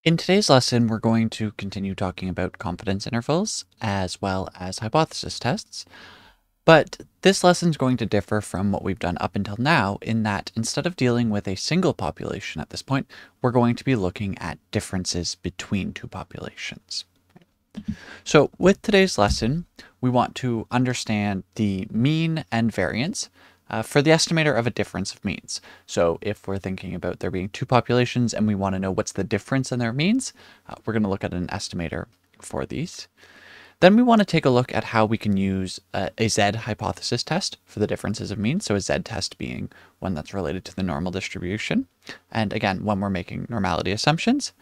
In today's lesson, we're going to continue talking about confidence intervals as well as hypothesis tests. But this lesson is going to differ from what we've done up until now in that instead of dealing with a single population at this point, we're going to be looking at differences between two populations. So with today's lesson, we want to understand the mean and variance for the estimator of a difference of means. So if we're thinking about there being two populations and we want to know what's the difference in their means, we're going to look at an estimator for these. Then we want to take a look at how we can use a Z hypothesis test for the differences of means. So a Z test being one that's related to the normal distribution. And again, when we're making normality assumptions.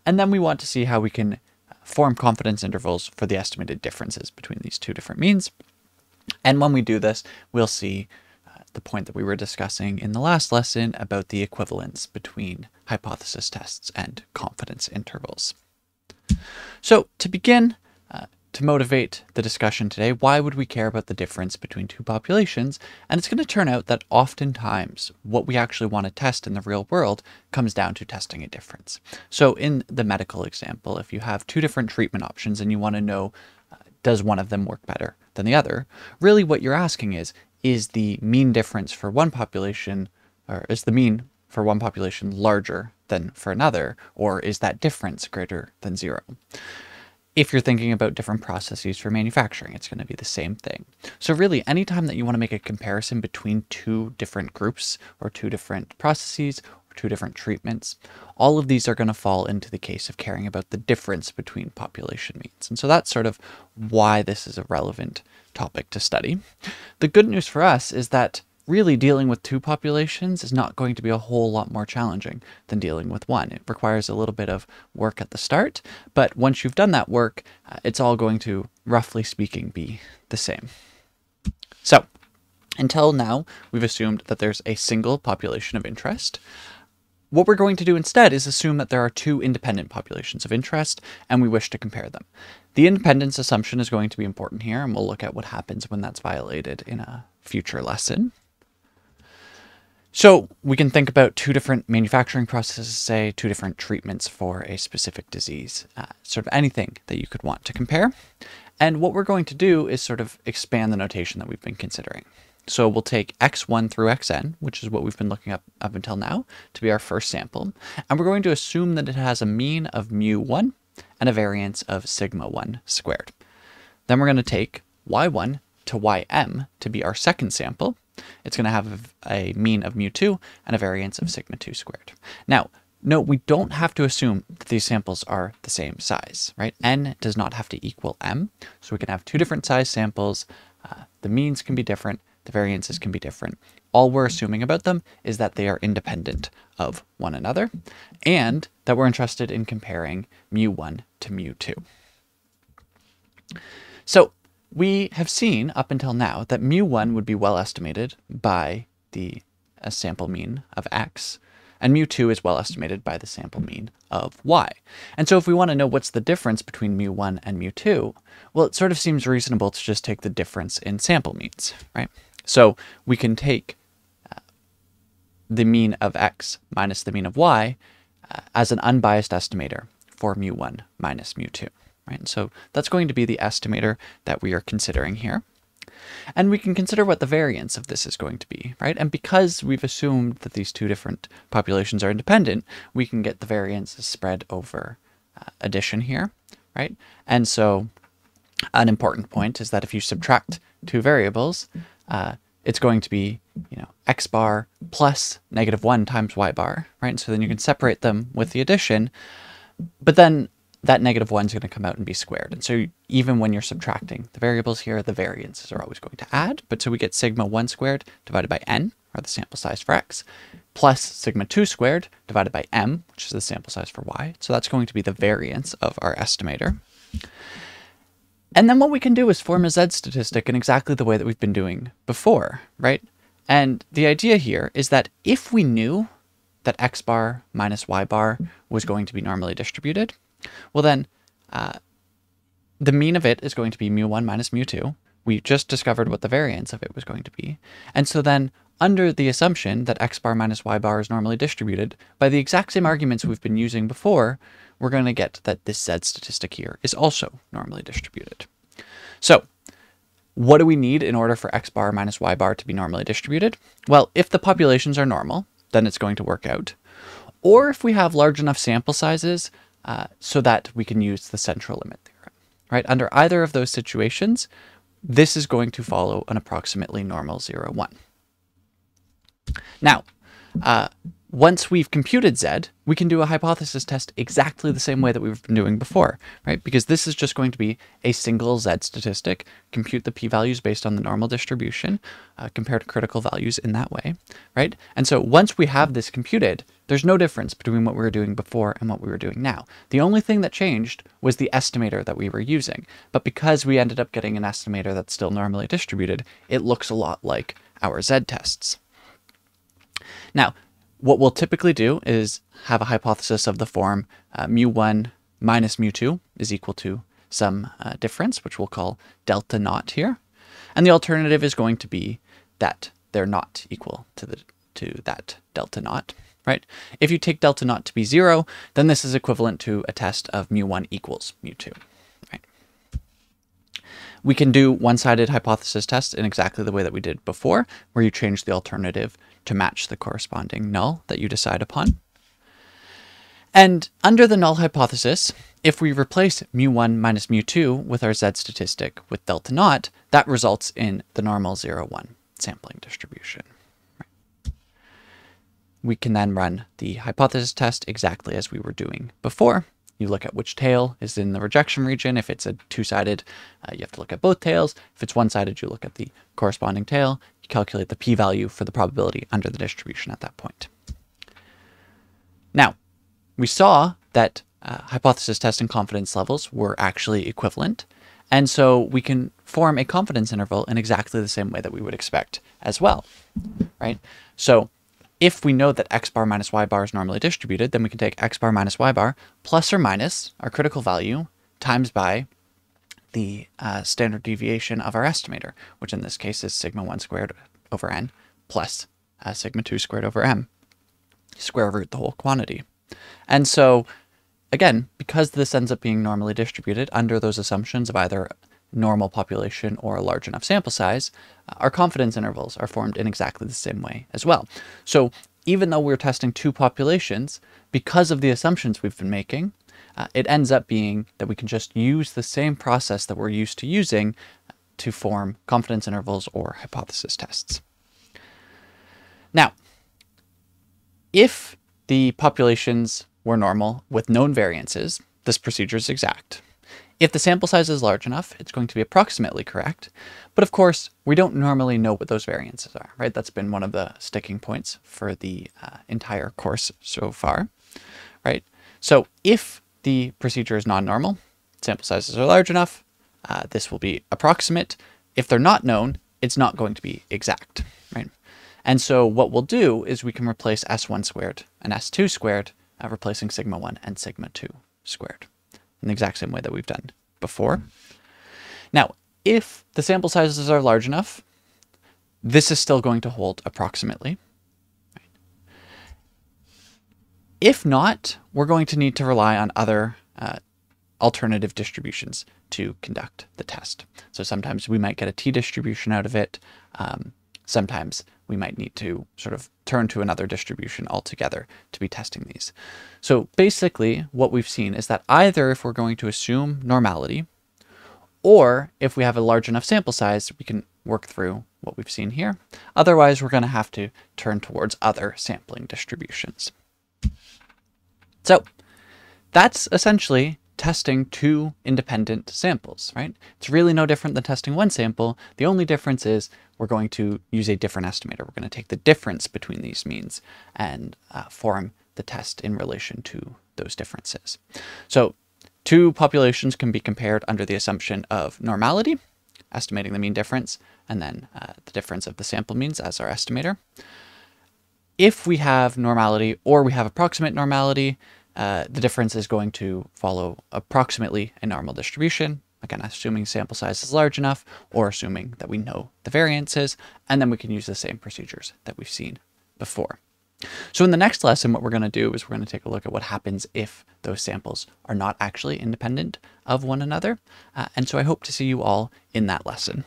And then we want to see how we can form confidence intervals for the estimated differences between these two different means. And when we do this, we'll see the point that we were discussing in the last lesson about the equivalence between hypothesis tests and confidence intervals. So to begin, to motivate the discussion today, why would we care about the difference between two populations? And it's going to turn out that oftentimes what we actually want to test in the real world comes down to testing a difference. So in the medical example, if you have two different treatment options and you want to know, does one of them work better than the other? Really what you're asking is the mean difference for one population, or is the mean for one population larger than for another, or is that difference greater than zero? If you're thinking about different processes for manufacturing, it's going to be the same thing. So really, anytime that you want to make a comparison between two different groups or two different processes or two different treatments, all of these are going to fall into the case of caring about the difference between population means. And so that's sort of why this is a relevant topic to study. The good news for us is that really dealing with two populations is not going to be a whole lot more challenging than dealing with one. It requires a little bit of work at the start, but once you've done that work, it's all going to, roughly speaking, be the same. So, until now, we've assumed that there's a single population of interest. What we're going to do instead is assume that there are two independent populations of interest, and we wish to compare them. The independence assumption is going to be important here, and we'll look at what happens when that's violated in a future lesson. So we can think about two different manufacturing processes, say two different treatments for a specific disease, sort of anything that you could want to compare. And what we're going to do is sort of expand the notation that we've been considering. So we'll take x1 through xn, which is what we've been looking up until now, to be our first sample. And we're going to assume that it has a mean of mu1 and a variance of sigma 1 squared. Then we're going to take y1 to ym to be our second sample. It's going to have a mean of mu2 and a variance of sigma 2 squared. Now, note we don't have to assume that these samples are the same size, right? N does not have to equal m, so we can have two different size samples. The means can be different, the variances can be different. All we're assuming about them is that they are independent of one another, and that we're interested in comparing mu1 to mu2. So we have seen up until now that mu1 would be well estimated by the sample mean of x, and mu2 is well estimated by the sample mean of y. And so if we want to know what's the difference between mu1 and mu2, well, it sort of seems reasonable to just take the difference in sample means, right? So we can take the mean of x minus the mean of y as an unbiased estimator for mu1 minus mu2. Right? So that's going to be the estimator that we are considering here. And we can consider what the variance of this is going to be, right? And because we've assumed that these two different populations are independent, we can get the variance spread over addition here, right? And so an important point is that if you subtract two variables, it's going to be, x bar plus -1 times y bar, right? So then you can separate them with the addition, but then that -1 is going to come out and be squared. And so even when you're subtracting the variables here, the variances are always going to add. But so we get sigma 1 squared divided by n, or the sample size for x, plus sigma 2 squared divided by m, which is the sample size for y. So that's going to be the variance of our estimator. And then what we can do is form a Z statistic in exactly the way that we've been doing before, right? And the idea here is that if we knew that x bar minus y bar was going to be normally distributed, well then, the mean of it is going to be mu1 minus mu2. We just discovered what the variance of it was going to be. And so then under the assumption that x bar minus y bar is normally distributed, by the exact same arguments we've been using before, we're going to get that this z statistic here is also normally distributed. So what do we need in order for x bar minus y bar to be normally distributed? Well, if the populations are normal, then it's going to work out. Or if we have large enough sample sizes so that we can use the central limit theorem, right? Under either of those situations, this is going to follow an approximately normal 0, 1. Now, once we've computed z, we can do a hypothesis test exactly the same way that we've been doing before, right? Because this is just going to be a single z statistic, compute the p-values based on the normal distribution, compare to critical values in that way, right? And so once we have this computed, there's no difference between what we were doing before and what we were doing now. The only thing that changed was the estimator that we were using. But because we ended up getting an estimator that's still normally distributed, it looks a lot like our z tests. Now, what we'll typically do is have a hypothesis of the form mu1 minus mu2 is equal to some difference, which we'll call delta naught here. And the alternative is going to be that they're not equal to that delta naught, right? If you take delta naught to be 0, then this is equivalent to a test of mu1 equals mu2, right? We can do one-sided hypothesis tests in exactly the way that we did before, where you change the alternative to match the corresponding null that you decide upon. And under the null hypothesis, if we replace mu1 minus mu2 with our z statistic with delta naught, that results in the normal 0, 1 sampling distribution. Right. We can then run the hypothesis test exactly as we were doing before. You look at which tail is in the rejection region. If it's a two-sided, you have to look at both tails. If it's one-sided, you look at the corresponding tail. You calculate the p-value for the probability under the distribution at that point. Now, we saw that hypothesis test and confidence levels were actually equivalent. And so we can form a confidence interval in exactly the same way that we would expect as well, right? So if we know that x bar minus y bar is normally distributed, then we can take x bar minus y bar plus or minus our critical value times by the standard deviation of our estimator, which in this case is sigma 1 squared over n plus sigma 2 squared over m. Square root the whole quantity. And so, again, because this ends up being normally distributed under those assumptions of either normal population or a large enough sample size, our confidence intervals are formed in exactly the same way as well. So even though we're testing two populations, because of the assumptions we've been making, it ends up being that we can just use the same process that we're used to using to form confidence intervals or hypothesis tests. Now, if the populations were normal with known variances, this procedure is exact. If the sample size is large enough, it's going to be approximately correct. But of course, we don't normally know what those variances are, right? That's been one of the sticking points for the entire course so far, right? So if the procedure is non-normal, sample sizes are large enough, this will be approximate. If they're not known, it's not going to be exact, right? And so what we'll do is we can replace s1 squared and s2 squared, replacing sigma 1 and sigma 2 squared in the exact same way that we've done before. Now, if the sample sizes are large enough, this is still going to hold approximately. If not, we're going to need to rely on other alternative distributions to conduct the test. So sometimes we might get a t-distribution out of it. Sometimes we might need to sort of turn to another distribution altogether to be testing these. So basically what we've seen is that either if we're going to assume normality, or if we have a large enough sample size, we can work through what we've seen here. Otherwise, we're going to have to turn towards other sampling distributions. So that's essentially testing two independent samples, right? It's really no different than testing one sample. The only difference is we're going to use a different estimator. We're going to take the difference between these means and form the test in relation to those differences. So two populations can be compared under the assumption of normality, estimating the mean difference, and then the difference of the sample means as our estimator. If we have normality or we have approximate normality, the difference is going to follow approximately a normal distribution. again, assuming sample size is large enough or assuming that we know the variances, and then we can use the same procedures that we've seen before. So in the next lesson, what we're going to do is we're going to take a look at what happens if those samples are not actually independent of one another. And so I hope to see you all in that lesson.